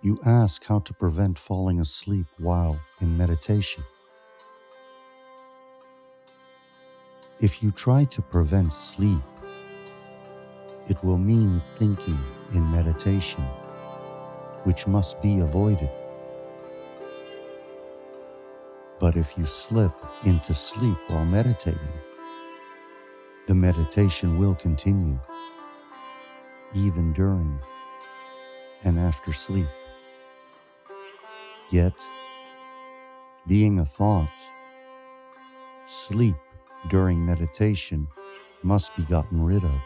You ask how to prevent falling asleep while in meditation. If you try to prevent sleep, it will mean thinking in meditation, which must be avoided. But if you slip into sleep while meditating, the meditation will continue, even during and after sleep. Yet, being a thought, sleep during meditation must be gotten rid of.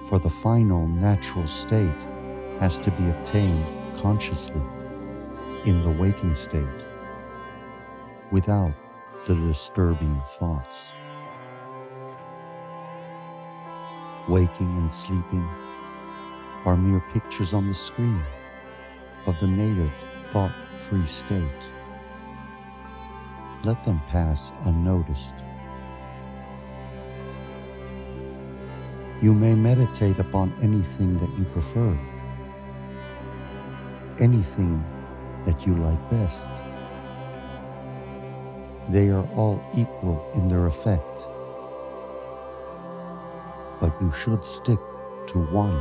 For the final natural state has to be obtained consciously in the waking state, without the disturbing thoughts. Waking and sleeping are mere pictures on the screen of the native thought-free state. Let them pass unnoticed. You may meditate upon anything that you prefer, anything that you like best. They are all equal in their effect, but you should stick to one.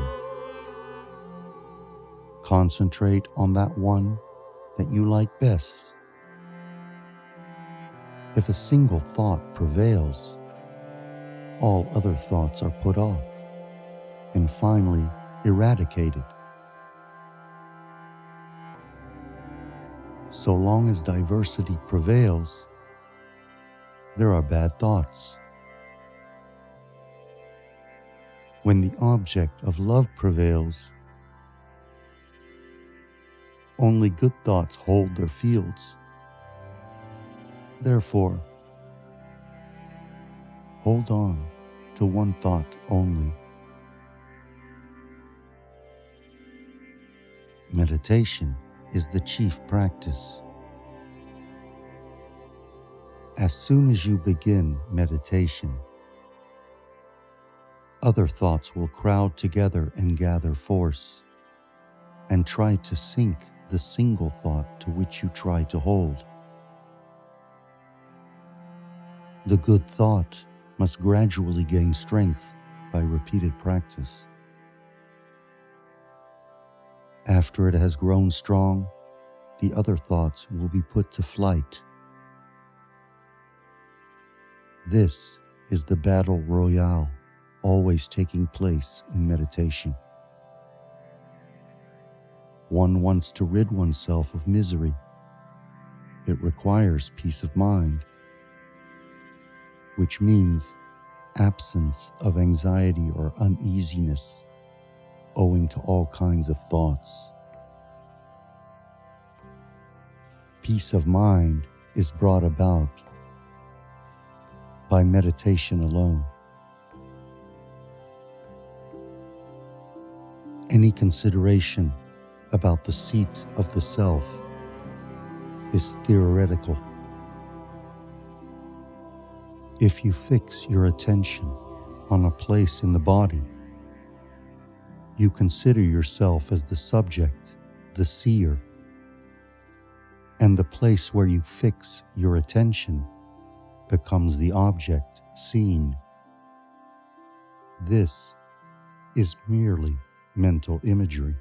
Concentrate on that one that you like best. If a single thought prevails, all other thoughts are put off and finally eradicated. So long as diversity prevails, there are bad thoughts. When the object of love prevails, only good thoughts hold their fields. Therefore, hold on to one thought only. Meditation is the chief practice. As soon as you begin meditation, other thoughts will crowd together and gather force, and try to sink the single thought to which you try to hold. The good thought must gradually gain strength by repeated practice. After it has grown strong, the other thoughts will be put to flight. This is the battle royale always taking place in meditation. One wants to rid oneself of misery. It requires peace of mind, which means absence of anxiety or uneasiness owing to all kinds of thoughts. Peace of mind is brought about by meditation alone. Any consideration about the seat of the self is theoretical. If you fix your attention on a place in the body, you consider yourself as the subject, the seer, and the place where you fix your attention becomes the object seen. This is merely mental imagery.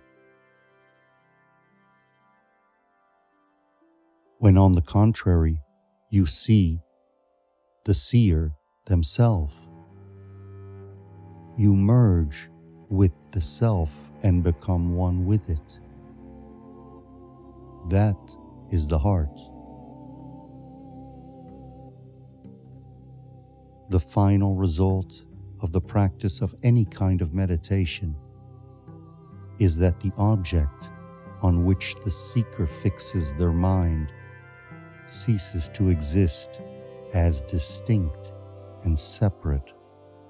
When on the contrary, you see the seer themselves, you merge with the self and become one with it. That is the heart. The final result of the practice of any kind of meditation is that the object on which the seeker fixes their mind ceases to exist as distinct and separate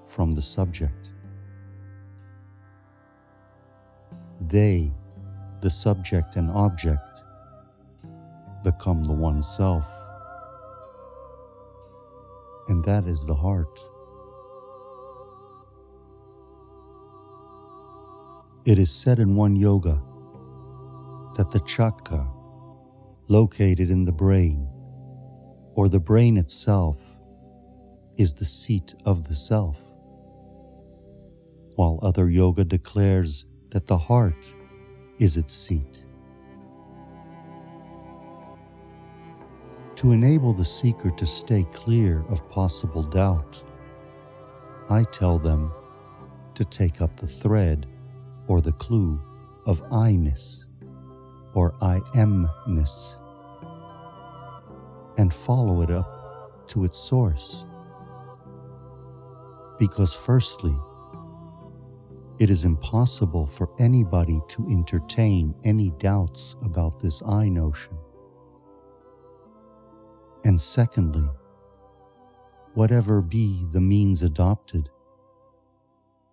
from the subject. They, the subject and object, become the one self, and that is the heart. It is said in one yoga that the chakra located in the brain, or the brain itself, is the seat of the self, while other yoga declares that the heart is its seat. To enable the seeker to stay clear of possible doubt, I tell them to take up the thread or the clue of I-ness or I-am-ness and follow it up to its source. Because firstly, it is impossible for anybody to entertain any doubts about this I notion. And secondly, whatever be the means adopted,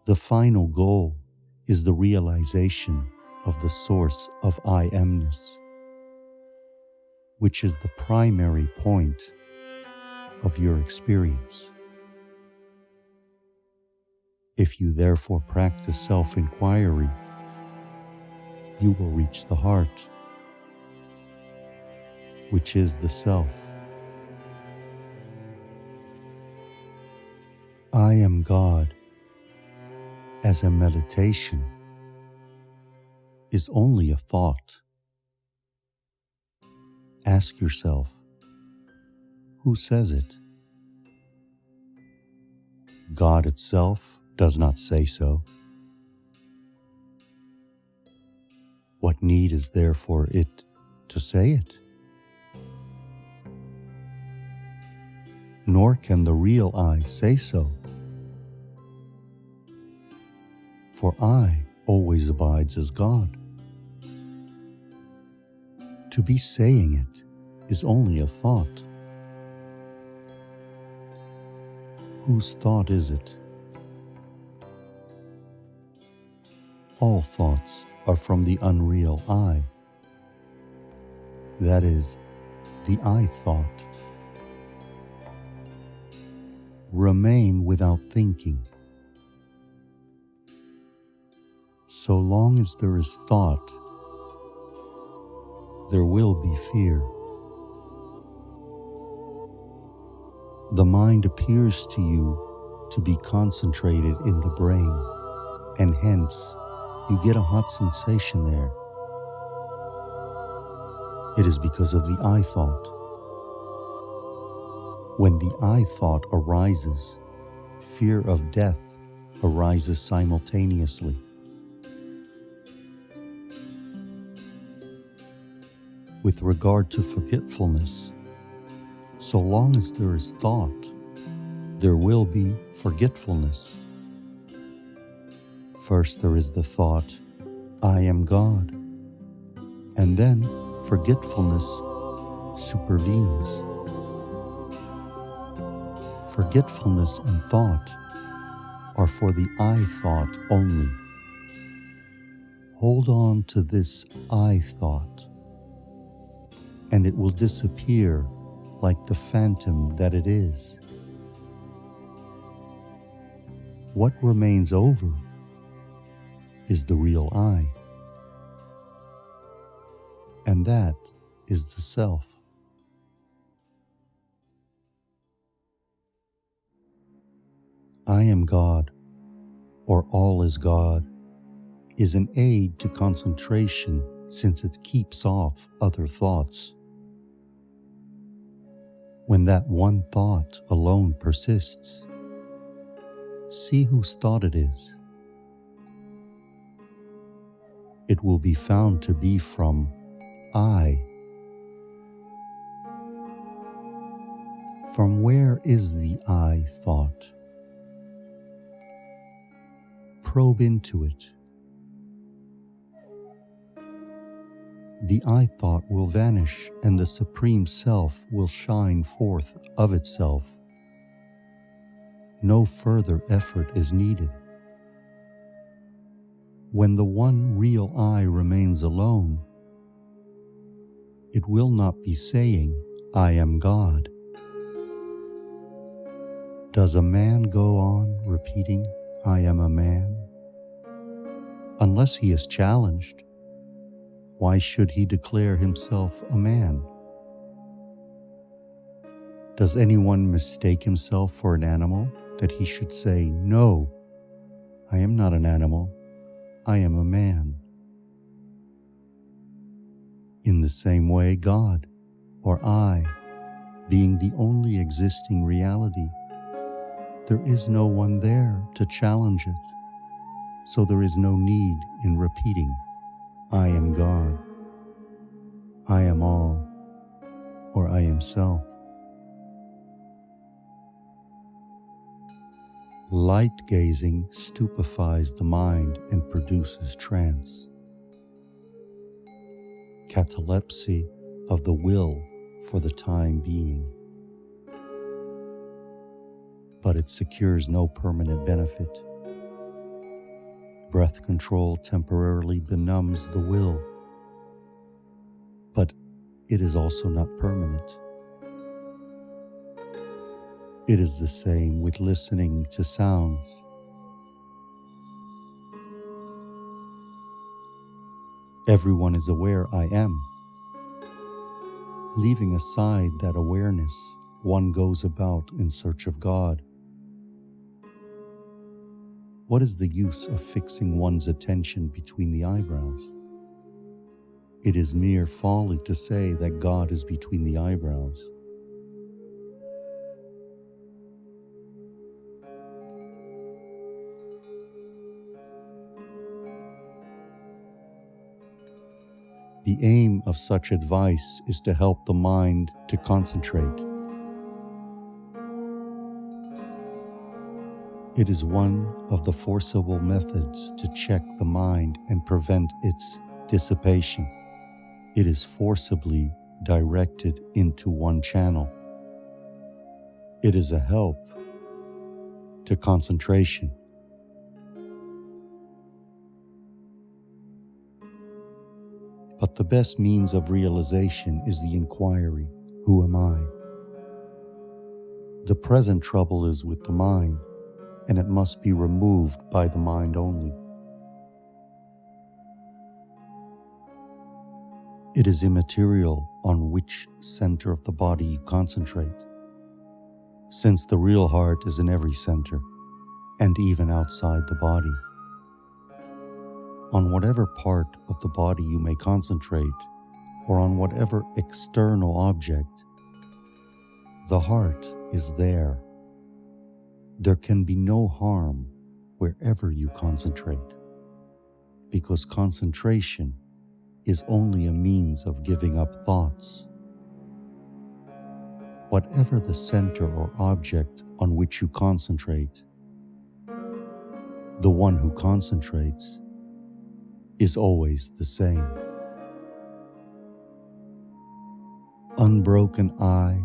the final goal is the realization of the source of I-amness, which is the primary point of your experience. If you therefore practice self-inquiry, you will reach the heart, which is the self. I am God, as a meditation, is only a thought. Ask yourself, who says it? God itself does not say so. What need is there for it to say it? Nor can the real I say so. For I always abides as God. To be saying it is only a thought. Whose thought is it? All thoughts are from the unreal I. That is, the I thought. Remain without thinking. So long as there is thought, there will be fear. The mind appears to you to be concentrated in the brain, and hence you get a hot sensation there. It is because of the I thought. When the I thought arises, fear of death arises simultaneously. With regard to forgetfulness, so long as there is thought, there will be forgetfulness. First there is the thought, I am God, and then forgetfulness supervenes. Forgetfulness and thought are for the I thought only. Hold on to this I thought, and it will disappear like the phantom that it is. What remains over is the real I, and that is the self. I am God, or all is God, is an aid to concentration since it keeps off other thoughts. When that one thought alone persists, see whose thought it is. It will be found to be from I. From where is the I thought? Probe into it. The I thought will vanish and the Supreme Self will shine forth of itself. No further effort is needed. When the one real I remains alone, it will not be saying, I am God. Does a man go on repeating, I am a man? Unless he is challenged. why should he declare himself a man? Does anyone mistake himself for an animal that he should say, "No, I am not an animal, I am a man"? In the same way, God, or I, being the only existing reality, there is no one there to challenge it, so there is no need in repeating, "I am God," "I am all," or "I am self." Light gazing stupefies the mind and produces trance, catalepsy of the will for the time being. But it secures no permanent benefit. Breath control temporarily benumbs the will, but it is also not permanent. It is the same with listening to sounds. Everyone is aware I am. Leaving aside that awareness, one goes about in search of God. What is the use of fixing one's attention between the eyebrows? It is mere folly to say that God is between the eyebrows. The aim of such advice is to help the mind to concentrate. It is one of the forcible methods to check the mind and prevent its dissipation. It is forcibly directed into one channel. It is a help to concentration. But the best means of realization is the inquiry, "Who am I?" The present trouble is with the mind, and it must be removed by the mind only. It is immaterial on which center of the body you concentrate, since the real heart is in every center, and even outside the body. On whatever part of the body you may concentrate, or on whatever external object, the heart is there. There can be no harm wherever you concentrate, because concentration is only a means of giving up thoughts. Whatever the center or object on which you concentrate, the one who concentrates is always the same. Unbroken I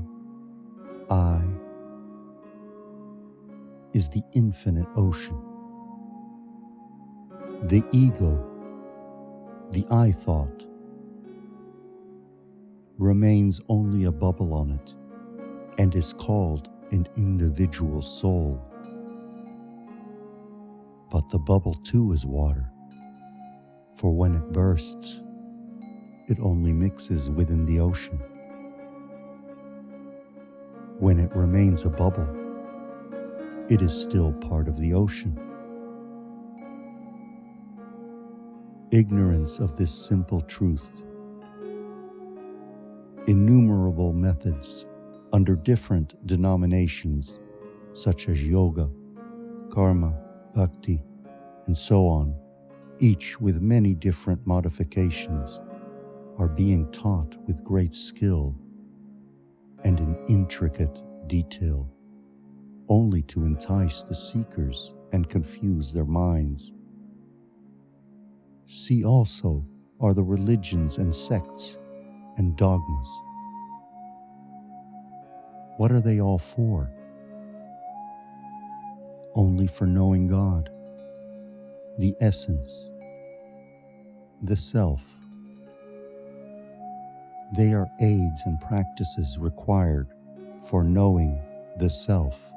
is the infinite ocean. The ego, the I thought, remains only a bubble on it and is called an individual soul. But the bubble too is water. For when it bursts, it only mixes within the ocean. When it remains a bubble, it is still part of the ocean. Ignorance of this simple truth, innumerable methods under different denominations such as yoga, karma, bhakti, and so on, each with many different modifications, are being taught with great skill and in intricate detail, only to entice the seekers and confuse their minds. See also are the religions and sects and dogmas. What are they all for? Only for knowing God, the essence, the self. They are aids and practices required for knowing the self.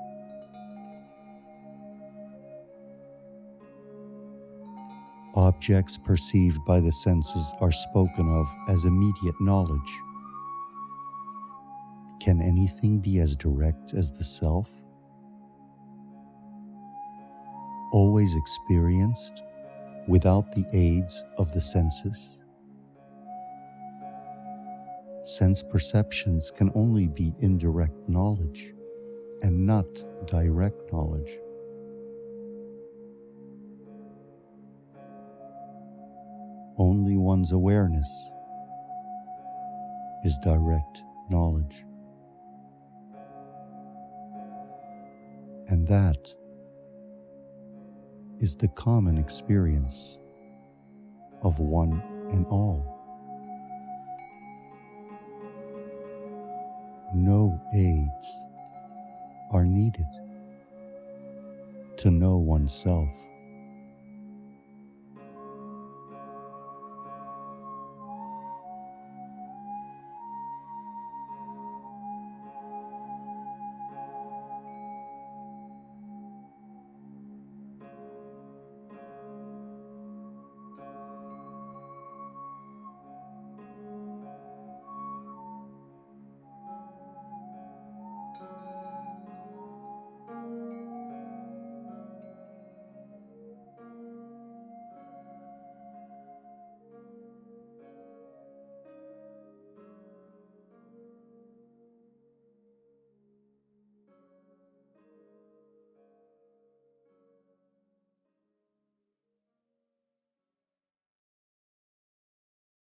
Objects perceived by the senses are spoken of as immediate knowledge. Can anything be as direct as the self? Always experienced without the aids of the senses? Sense perceptions can only be indirect knowledge and not direct knowledge. Only one's awareness is direct knowledge. And that is the common experience of one and all. No aids are needed to know oneself.